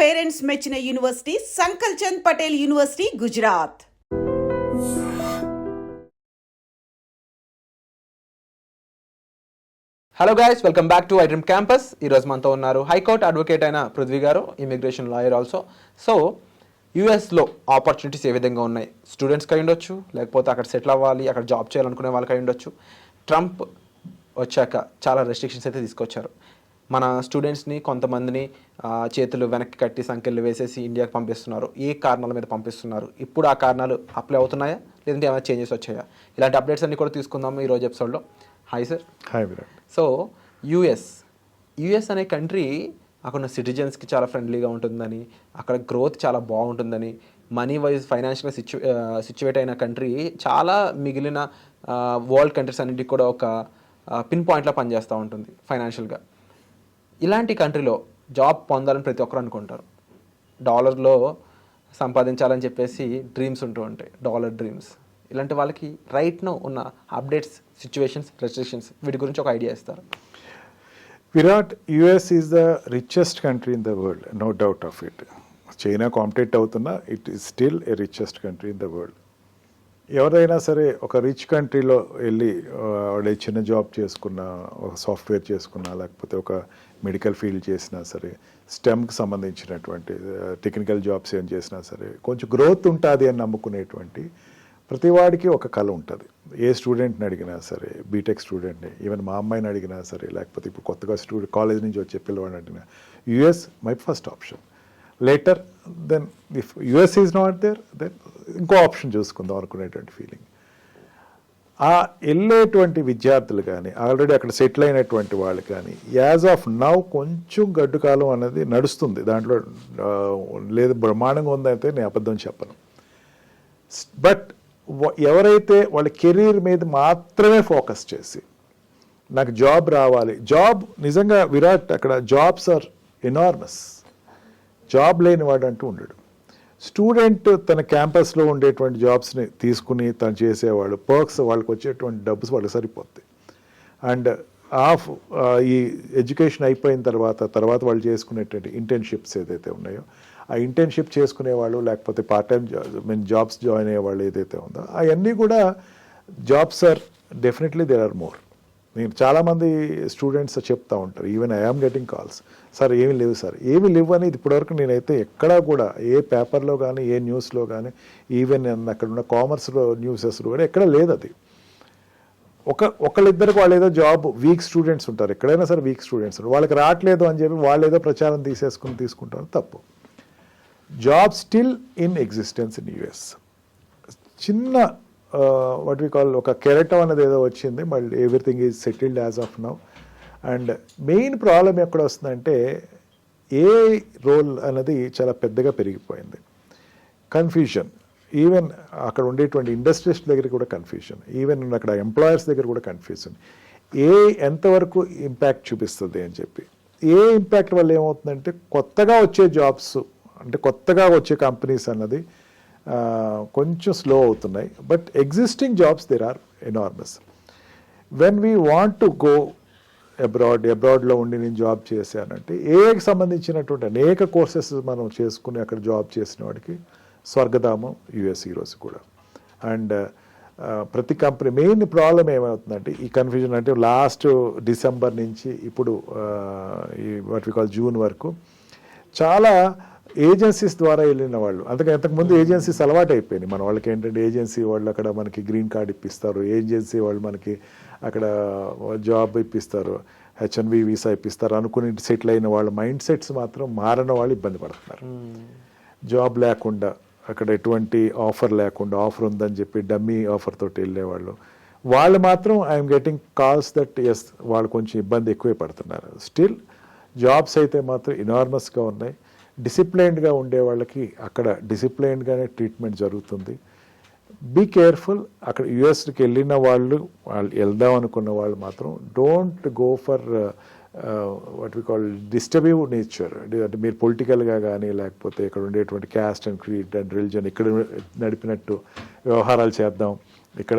Parents మెచ్చిన university Sankal Chand Patel university Gujarat. Hello guys, welcome back to iDream campus. ఈరోజు మనతో ఉన్నారు హైకోర్టు అడ్వకేట్ అయిన Prithvi garu, immigration lawyer also. So యూఎస్లో ఆపర్చునిటీస్ ఏ విధంగా ఉన్నాయి? స్టూడెంట్స్కి అయి ఉండొచ్చు, లేకపోతే అక్కడ సెటిల్ అవ్వాలి, అక్కడ జాబ్ చేయాలనుకునే వాళ్ళకి అయి ఉండొచ్చు. ట్రంప్ వచ్చాక చాలా రెస్ట్రిక్షన్స్ అయితే తీసుకొచ్చారు. మన స్టూడెంట్స్ని కొంతమందిని చేతులు వెనక్కి కట్టి సంఖ్యలు వేసేసి ఇండియాకి పంపిస్తున్నారు. ఏ కారణాల మీద పంపిస్తున్నారు? ఇప్పుడు ఆ కారణాలు అప్లై అవుతున్నాయా, లేదంటే ఏమైనా చేంజెస్ వచ్చాయా? ఇలాంటి అప్డేట్స్ అన్ని కూడా తీసుకుందాము ఈరోజు ఎపిసోడ్లో. Hi sir. Hi Virat. So US అనే కంట్రీ అక్కడ ఉన్న సిటిజన్స్కి చాలా ఫ్రెండ్లీగా ఉంటుందని, అక్కడ గ్రోత్ చాలా బాగుంటుందని, మనీ వైజ్ ఫైనాన్షియల్గా సిచ్యువేట్ అయిన కంట్రీ చాలా మిగిలిన వరల్డ్ కంట్రీస్ అన్నింటికి కూడా ఒక పిన్ పాయింట్లో పనిచేస్తూ ఉంటుంది ఫైనాన్షియల్గా. ఇలాంటి కంట్రీలో జాబ్ పొందాలని ప్రతి ఒక్కరు అనుకుంటారు. డాలర్లో సంపాదించాలని చెప్పేసి డ్రీమ్స్ ఉంటూ ఉంటాయి, డాలర్ డ్రీమ్స్. ఇలాంటి వాళ్ళకి రైట్ నో ఉన్న అప్డేట్స్, సిచ్యువేషన్స్, రెస్ట్రిక్షన్స్ వీటి గురించి ఒక ఐడియా ఇస్తారు. Virat, US is the richest country in the world, no doubt of it. China compete అవుతున్నా it is still a richest country in the world. ఎవరైనా సరే ఒక రిచ్ కంట్రీలో వెళ్ళి వాడు చిన్న జాబ్ చేసుకున్నా, ఒక సాఫ్ట్వేర్ చేసుకున్నా, లేకపోతే ఒక మెడికల్ ఫీల్డ్ చేసినా సరే, స్టెమ్కి సంబంధించినటువంటి టెక్నికల్ జాబ్స్ ఏం చేసినా సరే కొంచెం గ్రోత్ ఉంటుంది అని నమ్ముకునేటువంటి ప్రతివాడికి ఒక కళ ఉంటుంది. ఏ స్టూడెంట్ని అడిగినా సరే, బీటెక్ స్టూడెంట్ని, ఈవెన్ మా అమ్మాయిని అడిగినా సరే, లేకపోతే ఇప్పుడు కొత్తగా కాలేజ్ నుంచి వచ్చే పిల్లవాడిని అడిగినా, US my first option. Later then if US is not there, then ఇంకో ఆప్షన్ చూసుకుందాం అనుకునేటువంటి ఫీలింగ్. ఆ వెళ్ళేటువంటి విద్యార్థులు కానీ, ఆల్రెడీ అక్కడ సెటిల్ అయినటువంటి వాళ్ళు కానీ, యాజ్ ఆఫ్ నౌ కొంచెం గడ్డు కాలం అనేది నడుస్తుంది. దాంట్లో లేదు బ్రహ్మాండంగా ఉందంటే నేను అబద్ధం చెప్పను. బట్ ఎవరైతే వాళ్ళ కెరీర్ మీద మాత్రమే ఫోకస్ చేసి నాకు జాబ్ రావాలి, జాబ్ నిజంగా విరాట్ అక్కడ జాబ్స్ ఆర్ ఎనార్మస్. జాబ్ లేనివాడు అంటూ ఉండడు. స్టూడెంట్ తన క్యాంపస్లో ఉండేటువంటి జాబ్స్ని తీసుకుని తను చేసేవాళ్ళు, పర్క్స్ వాళ్ళకి వచ్చేటువంటి డబ్బుస్ వాళ్ళకి సరిపోతాయి. అండ్ ఈ ఎడ్యుకేషన్ అయిపోయిన తర్వాత వాళ్ళు చేసుకునేటువంటి ఇంటర్న్షిప్స్ ఏదైతే ఉన్నాయో, ఆ ఇంటర్న్షిప్ చేసుకునే వాళ్ళు, లేకపోతే పార్ట్ టైం జాబ్స్ జాయిన్ అయ్యే వాళ్ళు ఏదైతే ఉందో, అవన్నీ కూడా jobs are definitely there or more. నేను చాలామంది స్టూడెంట్స్ చెప్తూ ఉంటారు, even I am getting calls, sir ఏమీ లేవు సార్, ఏమీ లేవు అనేది ఇప్పటివరకు నేనైతే ఎక్కడా కూడా ఏ పేపర్లో కానీ, ఏ న్యూస్లో కానీ, ఈవెన్ అక్కడ ఉన్న కామర్స్లో న్యూసెస్లో కూడా ఎక్కడ లేదు అది. ఒకళ్ళిద్దరికి వాళ్ళు ఏదో జాబ్, వీక్ స్టూడెంట్స్ ఉంటారు ఎక్కడైనా సరే, వీక్ స్టూడెంట్స్ ఉంటారు, వాళ్ళకి రావట్లేదు అని చెప్పి వాళ్ళు ఏదో ప్రచారం తీసుకుంటారు, తప్పు. Job still in existence in US. చిన్న వాట్ వి కాల్ ఒక కెరటం అనేది ఏదో వచ్చింది, మళ్ళీ everything is settled as of now. And main problem ఎక్కడ వస్తుందంటే ఏ రోల్ అనేది చాలా పెద్దగా పెరిగిపోయింది. కన్ఫ్యూజన్, ఈవెన్ అక్కడ ఉండేటువంటి ఇండస్ట్రీస్ దగ్గర కూడా కన్ఫ్యూజన్, ఈవెన్ అక్కడ ఎంప్లాయర్స్ దగ్గర కూడా కన్ఫ్యూజన్. ఎంతవరకు ఇంపాక్ట్ చూపిస్తుంది అని చెప్పి. ఏ ఇంపాక్ట్ వల్ల ఏమవుతుందంటే కొత్తగా వచ్చే జాబ్స్, అంటే కొత్తగా వచ్చే కంపెనీస్ అన్నది కొంచెం స్లో అవుతున్నాయి. But existing jobs there are enormous. When we want to go అబ్రాడ్లో ఉండి నేను జాబ్ చేశానంటే ఏకి సంబంధించినటువంటి అనేక కోర్సెస్ మనం చేసుకుని అక్కడ జాబ్ చేసిన వాడికి స్వర్గధామం యుఎస్ ఈరోజు కూడా. అండ్ ప్రతి కంపెనీ మెయిన్ ప్రాబ్లం ఏమవుతుందంటే ఈ కన్ఫ్యూజన్. అంటే లాస్ట్ డిసెంబర్ నుంచి ఇప్పుడు ఈ వాట్ వి కాల్ జూన్ వరకు చాలా ఏజెన్సీస్ ద్వారా వెళ్ళిన వాళ్ళు, అంతకుముందు ఏజెన్సీస్ అలవాటు అయిపోయినాయి. మన వాళ్ళకి ఏంటంటే ఏజెన్సీ వాళ్ళు అక్కడ మనకి గ్రీన్ కార్డ్ ఇప్పిస్తారు, ఏజెన్సీ వాళ్ళు మనకి అక్కడ జాబ్ ఇప్పిస్తారు, హెచ్ఎన్వి వీసా ఇప్పిస్తారు అనుకుని సెటిల్ అయిన వాళ్ళ మైండ్ సెట్స్ మాత్రం మారిన వాళ్ళు ఇబ్బంది పడుతున్నారు. జాబ్ లేకుండా, అక్కడ ఎటువంటి ఆఫర్ లేకుండా, ఆఫర్ ఉందని చెప్పి డమ్మీ ఆఫర్ తోటి వెళ్ళేవాళ్ళు, వాళ్ళు మాత్రం I'm getting calls that's వాళ్ళు కొంచెం ఇబ్బంది ఎక్కువే పడుతున్నారు. స్టిల్ జాబ్స్ అయితే మాత్రం ఎనార్మస్గా ఉన్నాయి. డిసిప్లైన్డ్గా ఉండే వాళ్ళకి అక్కడ డిసిప్లైన్డ్గానే ట్రీట్మెంట్ జరుగుతుంది. Be careful. అక్కడ యుఎస్కి వెళ్ళిన వాళ్ళు వెళ్దాం అనుకున్న వాళ్ళు మాత్రం don't go for what we call disturbive nature. అంటే మీరు పొలిటికల్గా కానీ, లేకపోతే ఇక్కడ ఉండేటువంటి caste and creed and religion ఇక్కడ నడిపినట్టు వ్యవహారాలు చేద్దాం, ఇక్కడ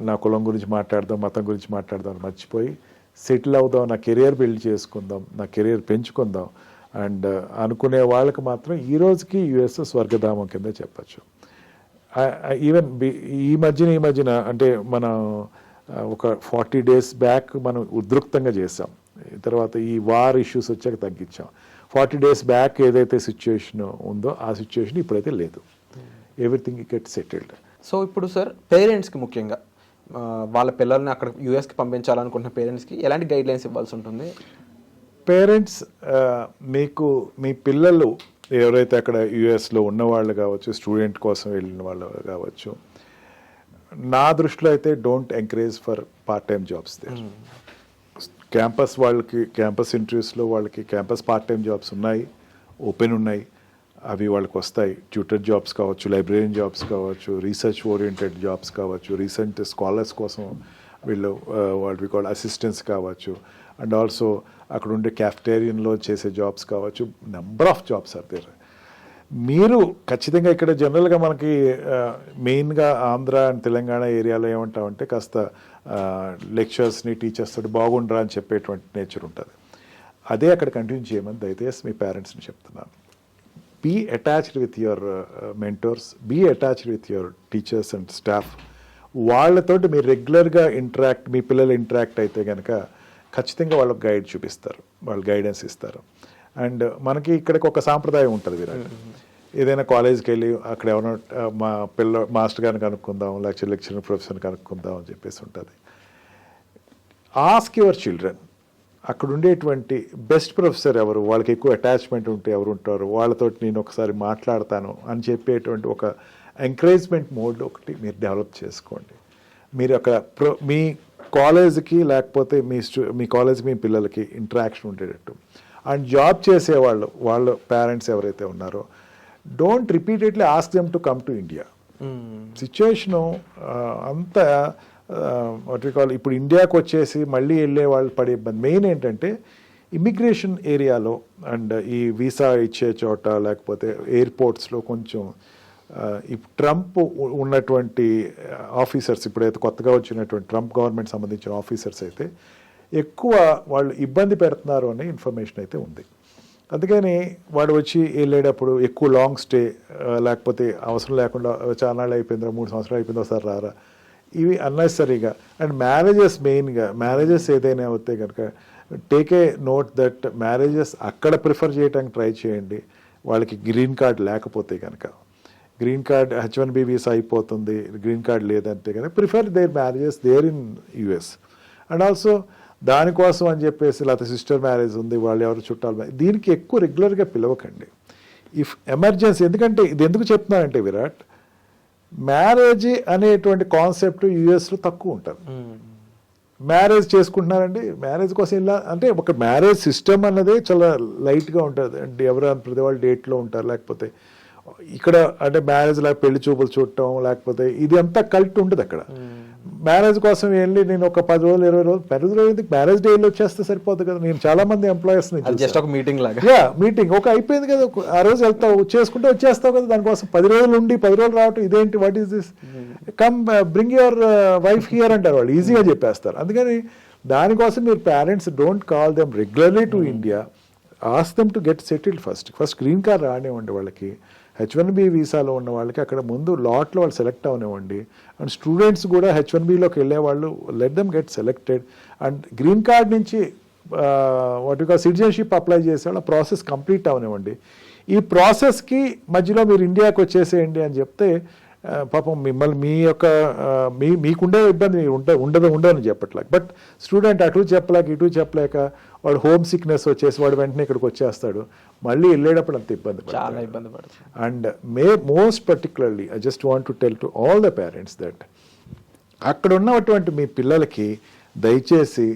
నా కులం గురించి మాట్లాడదాం, మతం గురించి మాట్లాడదాం అని మర్చిపోయి సెటిల్ అవుదాం, నా కెరియర్ బిల్డ్ చేసుకుందాం, నా కెరియర్ పెంచుకుందాం అండ్ అనుకునే వాళ్ళకి మాత్రం ఈ రోజుకి యుఎస్ స్వర్గధామం కింద చెప్పచ్చు. ఈవెన్ ఈ మధ్యన అంటే మనం ఒక 40 days బ్యాక్ మనం ఉద్రిక్తంగా చేసాం, తర్వాత ఈ వార్ ఇష్యూస్ వచ్చాక తగ్గించాం. 40 days బ్యాక్ ఏదైతే సిచ్యుయేషన్ ఉందో ఆ సిచ్యుయేషన్ ఇప్పుడైతే లేదు. Everything get settled. సో ఇప్పుడు సార్ పేరెంట్స్కి ముఖ్యంగా వాళ్ళ పిల్లల్ని అక్కడ యూఎస్కి పంపించాలనుకుంటున్న పేరెంట్స్కి ఎలాంటి గైడ్లైన్స్ ఇవ్వాల్సి ఉంటుంది? పేరెంట్స్ మీకు మీ పిల్లలు ఎవరైతే అక్కడ యుఎస్లో ఉన్నవాళ్ళు కావచ్చు, స్టూడెంట్ కోసం వెళ్ళిన వాళ్ళు కావచ్చు, నా దృష్టిలో అయితే don't encourage for part time jobs there. Campus వాళ్ళకి క్యాంపస్ ఇంటర్వ్యూస్లో వాళ్ళకి క్యాంపస్ పార్ట్ టైం జాబ్స్ ఉన్నాయి, ఓపెన్ ఉన్నాయి, అవి వాళ్ళకి వస్తాయి. ట్యూటర్ జాబ్స్ కావచ్చు, లైబ్రరీన్ జాబ్స్ కావచ్చు, రీసెర్చ్ ఓరియంటెడ్ జాబ్స్ కావచ్చు, రీసెంట్ స్కాలర్స్ కోసం వీళ్ళు వాట్ వి కాల్ అసిస్టెంట్స్ కావచ్చు, అండ్ ఆల్సో అక్కడ ఉండే క్యాఫ్టేరియన్లో చేసే జాబ్స్ కావచ్చు. Number of jobs are there. మీరు ఖచ్చితంగా ఇక్కడ జనరల్గా మనకి మెయిన్గా ఆంధ్ర అండ్ తెలంగాణ ఏరియాలో ఏమంటామంటే కాస్త లెక్చర్స్ని టీచర్స్ తోటి బాగుండరా అని చెప్పేటువంటి నేచర్ ఉంటుంది. అదే అక్కడ కంటిన్యూ చేయమని దయచేసి మీ పేరెంట్స్ని చెప్తున్నాను. Be attached with your mentors, be attached with your teachers and staff. వాళ్ళతోటి మీరు రెగ్యులర్గా మీ పిల్లలు ఇంటరాక్ట్ అయితే కనుక ఖచ్చితంగా వాళ్ళకి గైడ్ చూపిస్తారు, వాళ్ళు గైడెన్స్ ఇస్తారు. అండ్ మనకి ఇక్కడికి ఒక సాంప్రదాయం ఉంటుంది విరాట్, ఏదైనా కాలేజ్కి వెళ్ళి అక్కడ ఎవరైనా మా మాస్టర్ గారిని కనుక్కుందాం, లెక్చరర్ ప్రొఫెసర్ని కనుక్కుందాం అని చెప్పేసి ఉంటుంది. ఆస్క్ యువర్ చిల్డ్రన్, అక్కడ ఉండేటువంటి బెస్ట్ ప్రొఫెసర్ ఎవరు, వాళ్ళకి ఎక్కువ అటాచ్మెంట్ ఉంటే ఎవరు ఉంటారు, వాళ్ళతో నేను ఒకసారి మాట్లాడతాను అని చెప్పేటువంటి ఒక ఎంకరేజ్మెంట్ మోడ్ ఒకటి మీరు డెవలప్ చేసుకోండి. మీరు అక్కడ మీ కాలేజ్కి లేకపోతే మీ కాలేజ్కి మీ పిల్లలకి ఇంటరాక్షన్ ఉండేటట్టు. అండ్ జాబ్ చేసేవాళ్ళు వాళ్ళ పేరెంట్స్ ఎవరైతే ఉన్నారో don't repeatedly ask them to come to India. Situation అంతా వాట్ వి కాల్ ఇప్పుడు ఇండియాకి వచ్చేసి మళ్ళీ వెళ్ళే వాళ్ళు పడే ఇబ్బంది మెయిన్ ఏంటంటే ఇమిగ్రేషన్ ఏరియాలో అండ్ ఈ వీసా ఇచ్చే చోట లేకపోతే ఎయిర్పోర్ట్స్లో కొంచెం ఈ ట్రంప్ ఉన్నటువంటి ఆఫీసర్స్, ఇప్పుడైతే కొత్తగా వచ్చినటువంటి ట్రంప్ గవర్నమెంట్ సంబంధించిన ఆఫీసర్స్ అయితే ఎక్కువ వాళ్ళు ఇబ్బంది పెడుతున్నారు అనే ఇన్ఫర్మేషన్ అయితే ఉంది. అందుకని వాడు వచ్చి వెళ్ళేటప్పుడు ఎక్కువ లాంగ్ స్టే లేకపోతే అవసరం లేకుండా చాలా నాళ్ళు అయిపోయిందా, 3 సంవత్సరాలు అయిపోయిందో ఒకసారి రారా, ఇవి అన్నెసరీగా. అండ్ మ్యారేజెస్, మెయిన్గా మ్యారేజెస్ ఏదైనా అవుతే కనుక take a note that marriages అక్కడ ప్రిఫర్ చేయడానికి ట్రై చేయండి. వాళ్ళకి గ్రీన్ కార్డ్ లేకపోతే కనుక, గ్రీన్ కార్డ్ H1B వీసా అయిపోతుంది, గ్రీన్ కార్డ్ లేదంటే కనుక prefer there marriages there in US. And also దానికోసం అని చెప్పేసి లేకపోతే సిస్టర్ మ్యారేజ్ ఉంది, వాళ్ళు ఎవరు చుట్టాలు, దీనికి ఎక్కువ రెగ్యులర్గా పిలవకండి. ఇఫ్ ఎమర్జెన్సీ, ఎందుకంటే ఇది ఎందుకు చెప్తున్నానంటే విరాట్, మ్యారేజ్ అనేటువంటి కాన్సెప్ట్ యుఎస్లో తక్కువ ఉంటుంది. మ్యారేజ్ చేసుకుంటున్నారండి, మ్యారేజ్ కోసం ఇలా అంటే ఒక మ్యారేజ్ సిస్టమ్ అన్నదే చాలా లైట్గా ఉంటుంది. అంటే ఎవరైనా ప్రతి వాళ్ళు డేట్లో ఉంటారు, లేకపోతే ఇక్కడ అంటే మ్యారేజ్ లాగా పెళ్లి చూపులు చూడటం, లేకపోతే ఇది అంతా కల్ట్ ఉంటుంది అక్కడ. మ్యారేజ్ కోసం వెళ్ళి నేను ఒక 10 రోజులు 20 రోజులు 10 రోజులు మ్యారేజ్ డేలో వచ్చేస్తే సరిపోతుంది కదా. నేను చాలా మంది ఎంప్లాయీస్ జస్ట్ ఒక మీటింగ్ లాగా, మీటింగ్ ఒక అయిపోయింది కదా, ఆ రోజు వెళ్తావు చేసుకుంటే వచ్చేస్తావు కదా. దానికోసం 10 రోజులు ఉండి 10 రోజులు రావటం ఇదేంటి, what is this, come bring your wife here అంటారు వాళ్ళు, ఈజీగా చెప్పేస్తారు. అందుకని దానికోసం మీరు parents don't call them regularly to India, ask them to get settled first green card రానివ్వండి వాళ్ళకి. H1B వీసాలో ఉన్న వాళ్ళకి అక్కడ ముందు లాట్లో వాళ్ళు సెలెక్ట్ అవనివ్వండి. అండ్ స్టూడెంట్స్ కూడా H1Bలోకి వెళ్ళే వాళ్ళు let them get selected. And green card నుంచి వాటి సిటిజన్షిప్ అప్లై చేసే వాళ్ళ ప్రాసెస్ కంప్లీట్ అవనివ్వండి. ఈ ప్రాసెస్కి మధ్యలో మీరు ఇండియాకి వచ్చేసేయండి అని చెప్తే పాపం మిమ్మల్ని మీ యొక్క మీకుండే ఇబ్బంది ఉండదని చెప్పట్లేక, బట్ స్టూడెంట్ అటు చెప్పలేక ఇటు చెప్పలేక వాడు హోమ్ సిక్నెస్ వచ్చేసి వాడు వెంటనే ఇక్కడికి వచ్చేస్తాడు, మళ్ళీ వెళ్ళేటప్పుడు అంత చాలా ఇబ్బంది పడుతుంది. And most particularly I just want to tell to all the parents that అక్కడ ఉన్నటువంటి మీ పిల్లలకి దయచేసి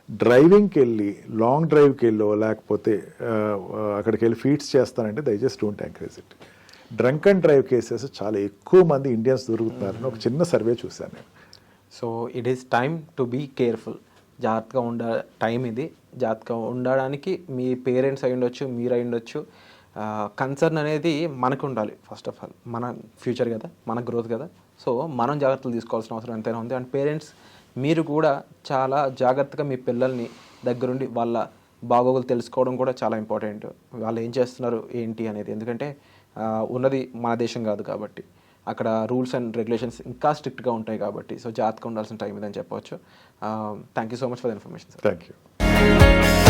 డ్రైవింగ్కి వెళ్ళి లాంగ్ డ్రైవ్కి వెళ్ళో లేకపోతే అక్కడికి వెళ్ళి ఫీడ్స్ చేస్తానంటే దయచేసి don't encourage it. Drunk and drive cases చాలా ఎక్కువ మంది ఇండియన్స్ దొరుకుతున్నారని ఒక చిన్న సర్వే చూశాను నేను. So it is time to be careful. జాగ్రత్తగా టైం ఇది. జాగ్రత్తగా ఉండడానికి మీ పేరెంట్స్ అయి ఉండొచ్చు, మీరు అయి ఉండొచ్చు. కన్సర్న్ అనేది మనకు ఉండాలి. ఫస్ట్ ఆఫ్ ఆల్ మన ఫ్యూచర్ కదా, మన గ్రోత్ కదా. సో మనం జాగ్రత్తలు తీసుకోవాల్సిన అవసరం ఎంతైనా ఉంది. అండ్ పేరెంట్స్ మీరు కూడా చాలా జాగ్రత్తగా మీ పిల్లల్ని దగ్గరుండి వాళ్ళ బాగోగులు తెలుసుకోవడం కూడా చాలా ఇంపార్టెంట్. వాళ్ళు ఏం చేస్తున్నారు ఏంటి అనేది, ఎందుకంటే ఉన్నది మన దేశం కాదు కాబట్టి అక్కడ రూల్స్ అండ్ రెగ్యులేషన్స్ ఇంకా స్ట్రిక్ట్గా ఉంటాయి కాబట్టి సో జాగ్రత్తగా ఉండాల్సిన టైం ఇదని చెప్పవచ్చు. Thank you so much for the information sir. Thank you.